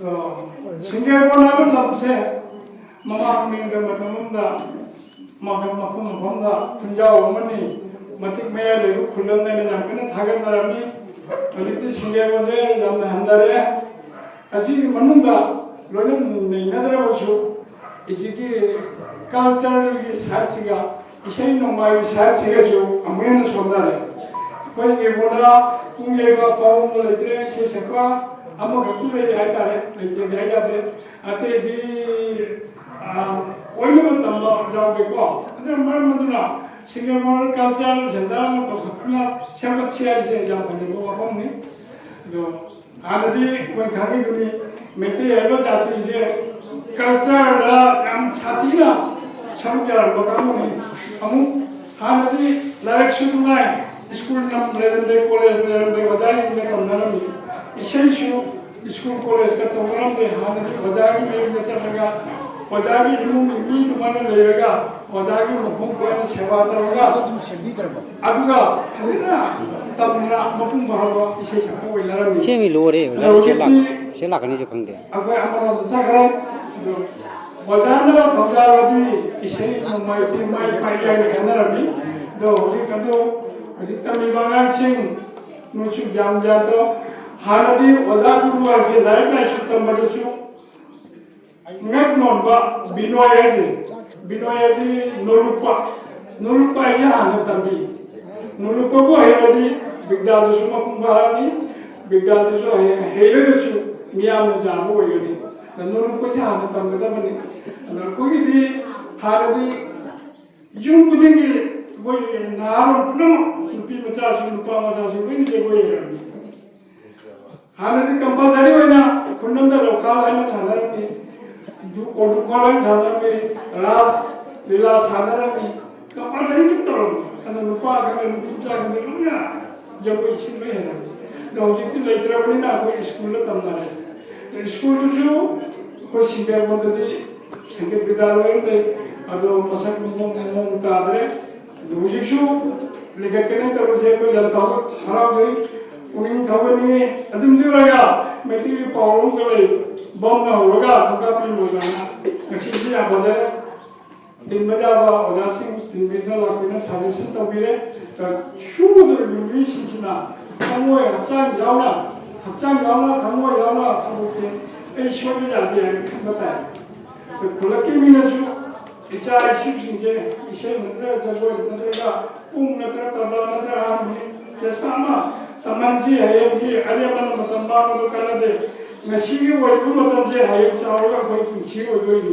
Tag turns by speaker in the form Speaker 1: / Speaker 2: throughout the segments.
Speaker 1: 싱게보나는 납세 마마민가 마tamda 마감마품마품다 분자오머니 마틱 메야레고 굴런내는 양근은 다른 사람이 어디 싱게보제 잡는 한 달에 아직 맞는다 로는 내나더라고서 이시기 칼처럴 사치가 이세인 농마의 사치가 좀 아무에는 손다래 거기에 보다 공개가 파운드 이들의 제세과 아무 각도에 할까래 이제 내가 돼 아테디 오일은 담당 잡고 근데 말만도나 싱가포르 칼처럴 센터는 또 그냥 생각치야지 잡는 거 같네 또 아무리 뭐 강의들이 메테리얼 자체 이제 칼처럴다 양 차티나 참견을 못하면 아무 아무리 라이렉션 라인 school नाम लेने college लेने बजाय इनके अंदर में इसेंशियल स्कूल कॉलेज का तोड़ना में हाँ ने बजाय में इनके चलेगा बजाय में इन्होंने भी तुम्हारे लेगा बजाय में मुखों को ना सेवा करेगा अबका है ना तब ना मुखों बहावा इसे चक्को इलारा में
Speaker 2: सेमी लोरे शेला करने जो कंगे
Speaker 1: अब हमारा दूसरा जो बजाय में बजाय अभी इसे माई पाइया के अंदर अभी दो ये कदो तमिबांगासिंग नुसु जामजातो हानदी ओजा गुरुवासे लाइफलाइन सिस्टम बडसु नेट नोनबा बिनोयाजे बिनोयादी नोलुपा या हान तंबी नोलुपा को हेरदी बिगदादसु मकुंबारानी बिगदादसु हेरगसु मियाम जाबो ओयनी नोलुपा या हान तंबदबनी नोलुपगी हानदी जुंगुदिंगी वो नारों पुनः नुपी मचासु नुपा मचासु कोई नहीं वो ये रही हालांकि कंपलसरी होना पुनः तो लोकल है ना साधारण में जो कोटुकोला साधारण में रास लीला साधारण में कंपलसरी क्यों तो करना नुपा करना नुपा करना लोग जब कोई इश्यू नहीं है ना तो जितने लेकर बनी ना कोई स्कूल में तमना है स्कूल जो कोई शिक्षा पद्धति शिक्षा विद्यालय में अगर मसक मुंग का आदरे दूसरी लेकर के नहीं तो मुझे कोई जनता को खराब गई उन्हीं थोड़ी अदम जो रहेगा मैं तो ये पावरों के लिए बम ना होगा तो क्या पीन हो जाना किसी भी आप बजे दिन बजे आप उदासी दिन बजे लाखों सारे से तो भी है तो शुरू तो यूरी सिंचना थमोए हच्चान जाऊना थमोए जाऊना थमोए ऐ शोध जाती है बताए तो खुलके भी नहीं इच्छा ऐसी चीजें इसे मतलब जब वो मतलब उम मतलब तब मतलब हम जैसा ना समाजी है जी अरे मतलब संभाव तो करना दे मशीन वो एक मतलब जे है चावल का कोई कुछ हो गई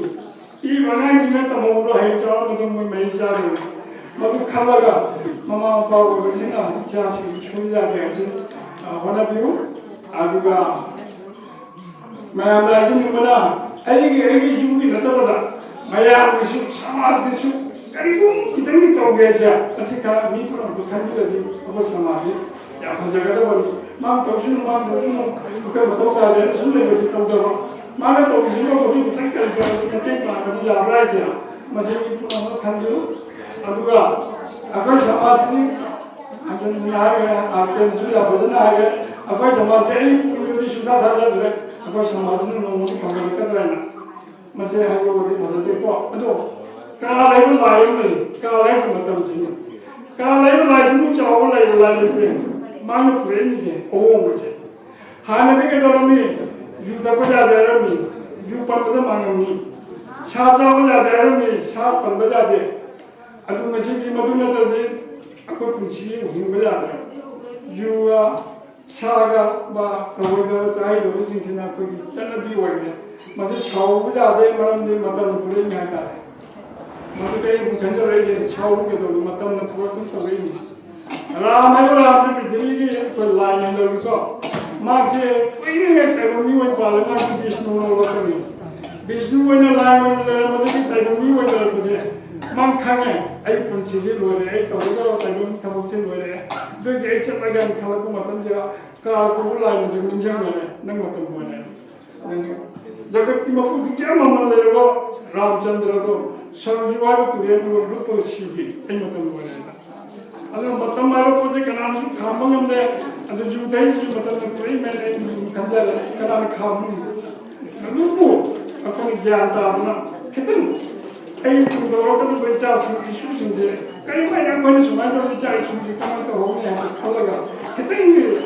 Speaker 1: ये बनाए जिन्हें तो मोरो है चावल मतलब मैं नहीं चाह रही मतलब खालागा मामा पापा को जिन्हें इच्छा से छूट जाते हैं होना भी आगुगा मैं अंदाज़ नहीं बना ऐसी जुगी नता बता मयाम किसी समाज किसी करीबों कितनी तो गए थे ऐसे कहा नहीं तो दुखाने लगी अब समाज या जगह तो बनी मां तो उनके मतलब का है सुन ले बच्चे तो दो मां तो किसी को भी तक कर पाना नहीं जा रहा है मजे की तो हम खान लो अबुगा अगर समाज में अगर नहीं आए आपके जुला बदन आए अगर समाज से ही सुधा था अगर समाज में लोगों को कमल कर रहे हैं मजे है वो भी बदलते को अदो काले को लाइन में काले को मतलब जी काले को लाइन में चावल लाइन में मांग पूरे नहीं है ओ मुझे हाने भी के दौरान में जूता को जा दे रहा में जू पर तो मांग नहीं शादी को जा दे रहा में शाद पर बजा दे अदो मजे की मधु न कर दे आपको पूछिए हिंग बजा दे जूआ शागा बा प्रभु चाहे लोग जितना कोई चल भी हुआ है मजे शाऊ जाते मरम दे मतलब पूरे में आता है मतलब कहीं बुझने रही है शाऊ के तो मतलब न पूरा कुछ तो नहीं राम है वो राम ने पृथ्वी की कोई लाइन है लोगों को माँ से कोई नहीं है तैगुनी वो पाले माँ की विष्णु ने वो करी विष्णु वो ने लाइन वो मतलब कि तैगुनी वो ने मुझे माँ खाने आई पंची जी लोग आई तो वो तैगुनी थमक से लोग जो कि एक से पहले खाला को मतलब जो कार को लाइन जो मिंजा में नहीं मतलब बोले जगत की मकुट क्या मामला लेगा रामचंद्र तो सर्वजीवार तुरे तो रूप सीखी इन मतलब बोले अगर मतलब मारो को जे कनाम सु खाम बंगम दे अगर जूते ही मतलब कोई मैंने खंजर कनाम खाम 누구 아까는 기한다나 하여튼 이 정도로 그 자식 이슈인데 그러니까 양반이 수많은 자식 이슈인데 그만 또 오면 하다가 하여튼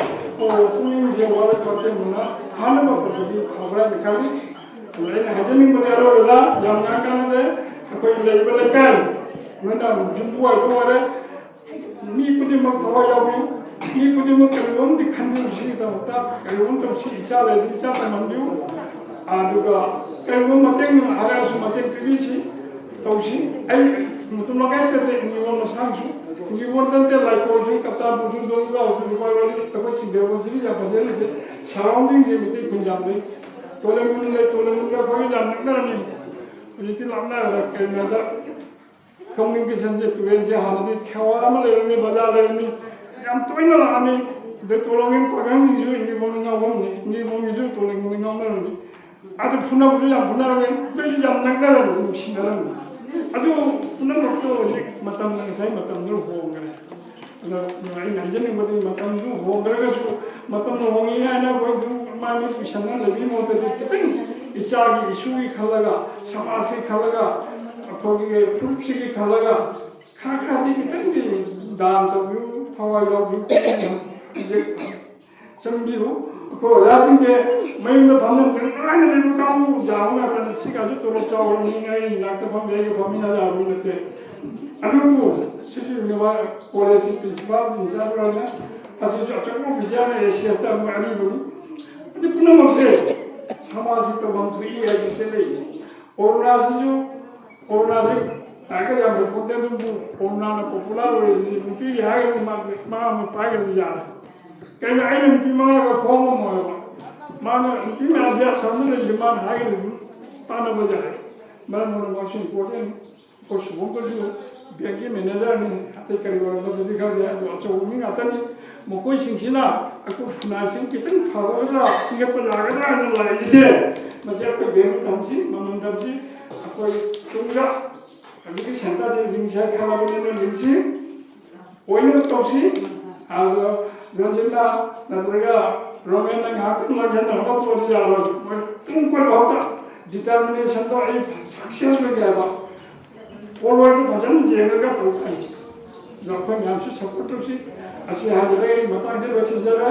Speaker 1: 국민 지역화를 것 때문에 하는 것도 그게 가버려야 되까지 원래는 하자는 거대로 다 영양 가는데 거의 레벨에 깔 맨날 중부가 있고 말해 미쁘지 막 더워야고 미쁘지 막 결국은 간는 시기다 없다 결국은 좀 시작을 만들고 누가 결국은 맞대는 알아서 맞대 그기지 도시 아이 무슨 말할 때 이거는 상수 이거는 때 라이프 갖다 무슨 돈가 무슨 거를 똑같이 배우지 잡아서 사람들이 재밌게 군장들 돌아오는가 거기 잡는 거라니 우리들 만나러 가면서 커뮤니케이션제 뚜렌제 하는데 태화를 이러니 바자르니 양 또이는 아니 내 돌아오는 과정이 주 이게 보는 거 보면 이게 보면 주 돌아오는 거 보면 아주 분하고 뜻이 잡는 거라니 신나는 아주 분한 것도 맞다는 사이 맞다는 호응 그래 그래서 난전에 뭐든 맞다는 호응 그래가지고 맞다는 호응이 아니라 그 마음이 부셨나 레비 못해서 그때 이자기 이슈기 칼라가 사마시 칼라가 거기에 풀식이 칼라가 카카디 그때 다음도 파와요 이제 정비로 그 야생제 매일도 받는 그런 가고 자고가 시가지 또 저걸 민영이 낙도 범위에 범위하지 않는데 아주 실질적으로 올해 집밥 인자로는 아주 저쪽으로 비자는 예시했다 많이 보니 근데 분명히 사마식도 방수 이해하기 때문에 오르나지 아까 몇 번째는 오르나는 포퓰러로 이제 이야기 마음을 빠개지잖아. 그러니까 아이는 비만하고 고모 뭐야. 마음은 비만하지 사람들은 이만 하게 빠나보자. 말하는 것이 고된 것이 뭔가지고 비행기 매니저는 하태까지 가는 것도 가게 어쩌고 우리가 왔더니 먹고 신시나 aku penasih kita kalau ada nggak pernah ada lah 이제 masih aku game tamsi tamsi aku tunggu अभी सेंटा जे लिंक्स खाना बोलने लिंक्स ओइनो तोसी आज गंजना नदरेगा रोमेन ना हाथ में लग जाना होगा तो जा रहा है तुम पर होता डिटरमिनेशन तो एक सक्सेस हो गया बा फॉरवर्ड भजन जेगा तो सही जब हम यहाँ से सपोर्ट होसी ऐसे हाजिर है बताते वैसे जरा